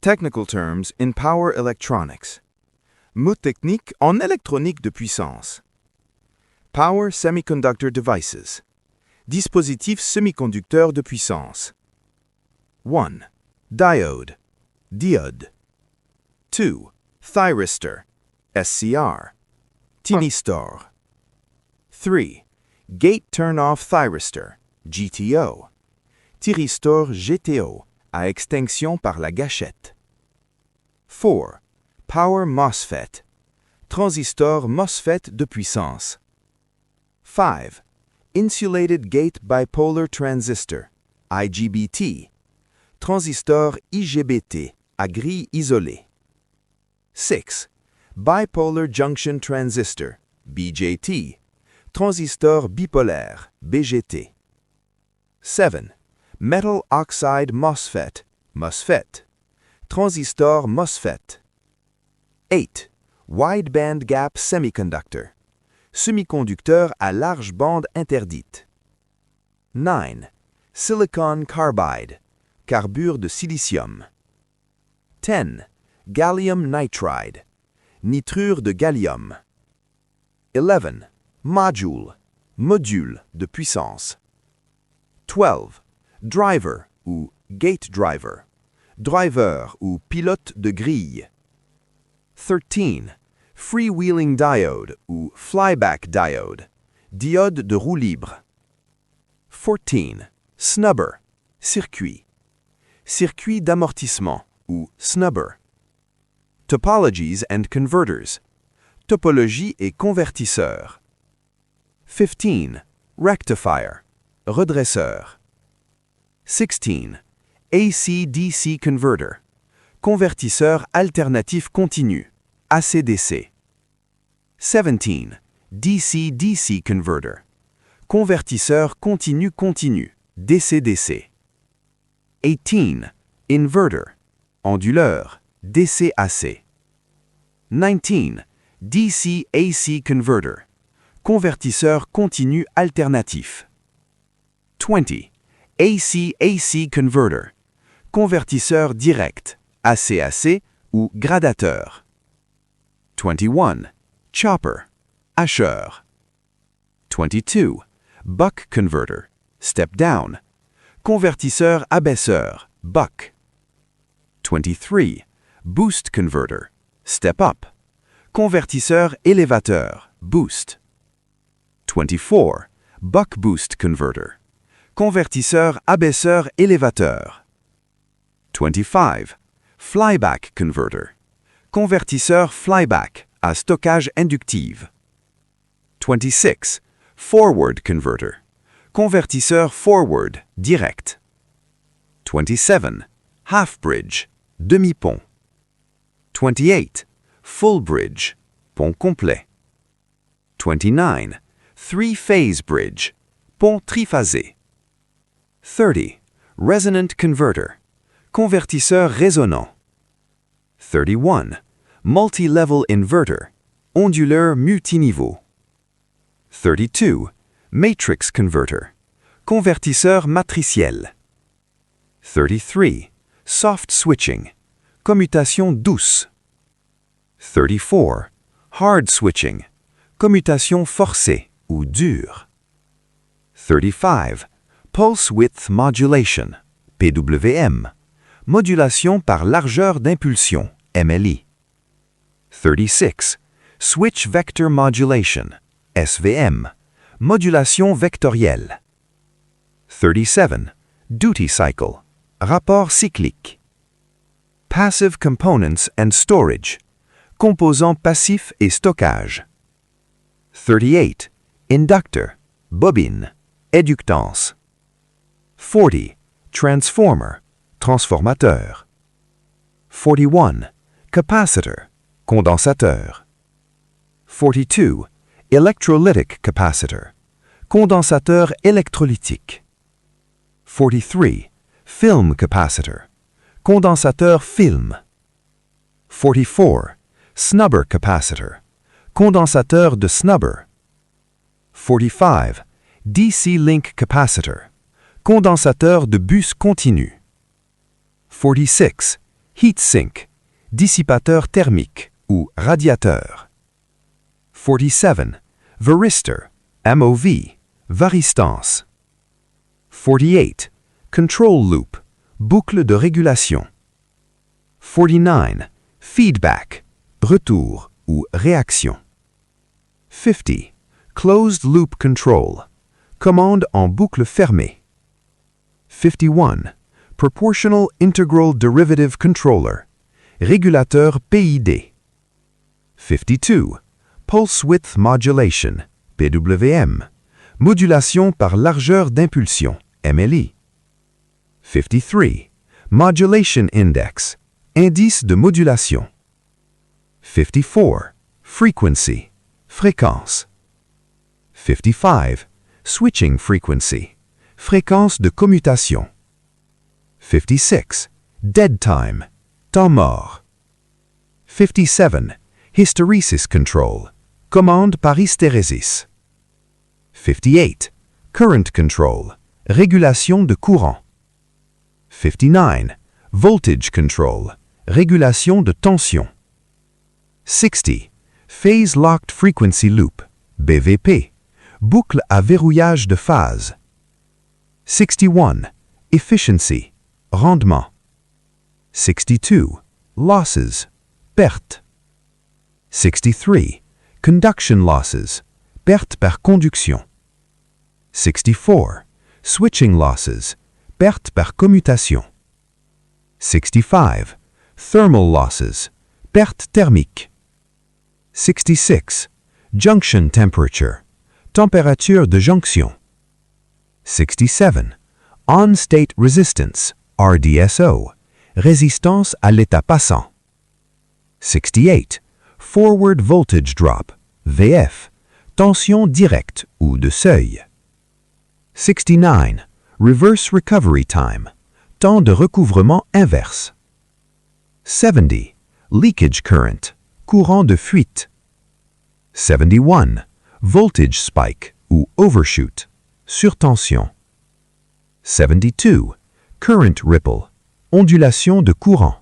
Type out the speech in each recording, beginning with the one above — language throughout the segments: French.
Technical terms in power electronics. Mots techniques en électronique de puissance. Power semiconductor devices. Dispositifs semi-conducteurs de puissance. 1. Diode. Diode. 2. Thyristor. SCR. Thyristor. 3. Gate turn-off thyristor. GTO. Thyristor GTO, à extinction par la gâchette. 4. Power MOSFET. Transistor MOSFET de puissance. 5. Insulated Gate Bipolar Transistor. IGBT. Transistor IGBT, à grille isolée. 6. Bipolar Junction Transistor. BJT. Transistor bipolaire. BGT. 7. Metal Oxide MOSFET. MOSFET. Transistor MOSFET. 8. Wide Band Gap Semiconductor. Semi-conducteur à large bande interdite. 9. Silicon Carbide. Carbure de silicium. 10. Gallium Nitride. Nitrure de gallium. 11. Module. Module de puissance. 12. Driver ou gate driver. Driver ou pilote de grille. 13. Freewheeling diode ou flyback diode. Diode de roue libre. 14. Snubber. Circuit. Circuit d'amortissement ou snubber. Topologies and converters. Topologie et convertisseur. 15. Rectifier. Redresseur. 16. AC-DC converter. Convertisseur alternatif continu. AC-DC. 17. DC-DC converter. Convertisseur continu-continu. DC-DC. 18. Inverter. Onduleur. DC-AC. 19. DC-AC converter. Convertisseur continu alternatif. 20. AC-AC converter. Convertisseur direct, AC-AC ou gradateur. 21. Chopper, hacheur. 22. Buck converter, step down. Convertisseur abaisseur, buck. 23. Boost converter, step up. Convertisseur élévateur, boost. 24. Buck boost converter. Convertisseur abaisseur élévateur. 25. Flyback converter. Convertisseur flyback à stockage inductive. 26. Forward converter. Convertisseur forward direct. 27. Half bridge, demi-pont. 28. Full bridge, pont complet. 29. Three-phase bridge, pont triphasé. 30. Resonant converter. Convertisseur résonant. 31. Multi-level inverter. Onduleur multiniveau. 32. Matrix converter. Convertisseur matriciel. 33. Soft switching. Commutation douce. 34. Hard switching. Commutation forcée ou dure. 35. Pulse width modulation. PWM. Modulation par largeur d'impulsion, MLI. 36. Switch vector modulation, SVM. Modulation vectorielle. 37. Duty cycle, rapport cyclique. Passive components and storage, composants passifs et stockage. 38. Inductor, bobine, éductance. 40. Transformer, transformateur. 41. Capacitor, condensateur. 42. Electrolytic capacitor, condensateur électrolytique. 43. Film capacitor, condensateur film. 44. Snubber capacitor, condensateur de snubber. 45. DC link capacitor, condensateur de bus continu. 46. heat sink, dissipateur thermique ou radiateur. 47. Varistor, MOV, varistance. 48. Control loop, boucle de régulation. 49. Feedback, retour ou réaction. 50. Closed loop control, commande en boucle fermée. 51. Proportional Integral Derivative Controller, régulateur PID. 52. Pulse Width Modulation, PWM, modulation par largeur d'impulsion, MLI. 53. Modulation Index, indice de modulation. 54. Frequency, fréquence. 55. Switching Frequency, fréquence de commutation. 56. Dead Time, temps mort. 57. Hysteresis Control, commande par hystérésis. 58. Current Control, régulation de courant. 59. Voltage Control, régulation de tension. 60. Phase Locked Frequency Loop, BVP, boucle à verrouillage de phase. 61. Efficiency, rendement. 62. Losses, perte. 63. Conduction losses, perte par conduction. 64. Switching losses, perte par commutation. 65. Thermal losses, perte thermique. 66. Junction temperature, température de jonction. 67. On-state resistance, RDSO, résistance à l'état passant. 68. Forward voltage drop, VF, tension directe ou de seuil. 69. Reverse recovery time, temps de recouvrement inverse. 70. Leakage current, courant de fuite. 71. Voltage spike ou overshoot, surtension. 72. Current ripple, ondulation de courant.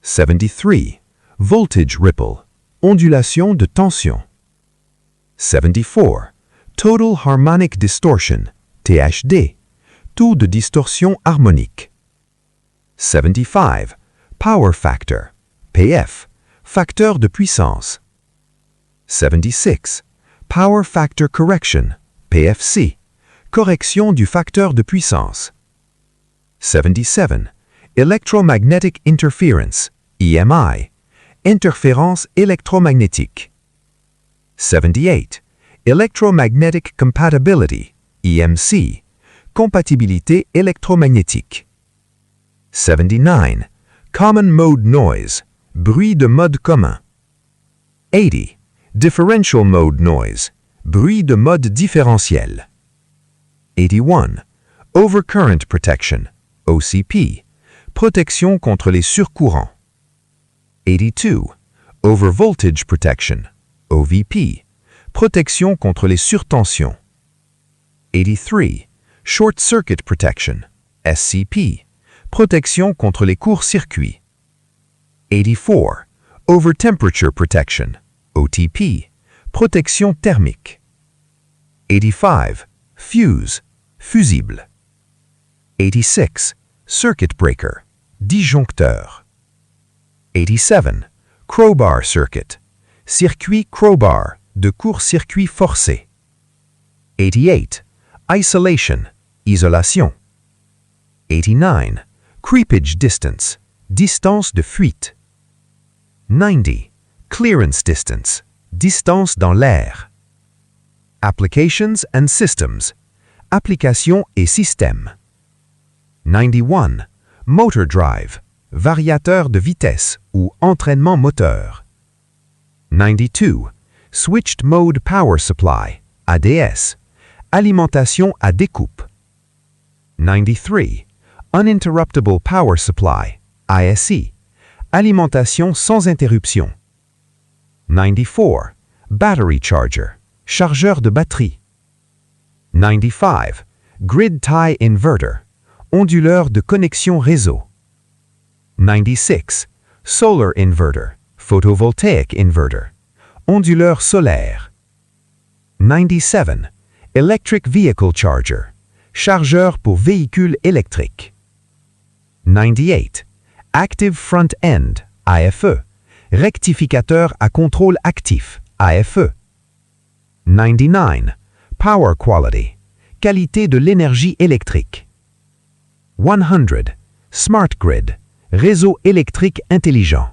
73. Voltage ripple, ondulation de tension. 74. Total harmonic distortion, THD, taux de distorsion harmonique. 75. Power factor, PF, facteur de puissance. 76. Power factor correction, PFC, correction du facteur de puissance. 77. Electromagnetic interference, EMI, interférence électromagnétique. 78. Electromagnetic compatibility, EMC, compatibilité électromagnétique. 79. Common mode noise, bruit de mode commun. 80. Differential mode noise, bruit de mode différentiel. 81. Overcurrent protection, OCP, protection contre les surcourants. 82. Overvoltage protection, OVP, protection contre les surtensions. 83. Short circuit protection, SCP, protection contre les courts-circuits. 84. Overtemperature protection, OTP, protection thermique. 85. Fuse, fusible. 86. Circuit breaker, disjoncteur. 87. Crowbar circuit, circuit crowbar, de court-circuit forcé. 88. Isolation, isolation. 89. Creepage distance, distance de fuite. 90. Clearance distance, distance dans l'air. Applications and systems, applications et systèmes. 91. Motor drive, variateur de vitesse ou entraînement moteur. 92. Switched mode power supply, ADS, alimentation à découpe. 93. Uninterruptible power supply, ISE, alimentation sans interruption. 94. Battery charger, chargeur de batterie. 95. Grid tie inverter, onduleur de connexion réseau. 96. Solar inverter, photovoltaic inverter, onduleur solaire. 97. Electric vehicle charger, chargeur pour véhicules électriques. 98. Active front end, AFE, rectificateur à contrôle actif, AFE. 99. Power quality, qualité de l'énergie électrique. 100. Smart grid, réseau électrique intelligent.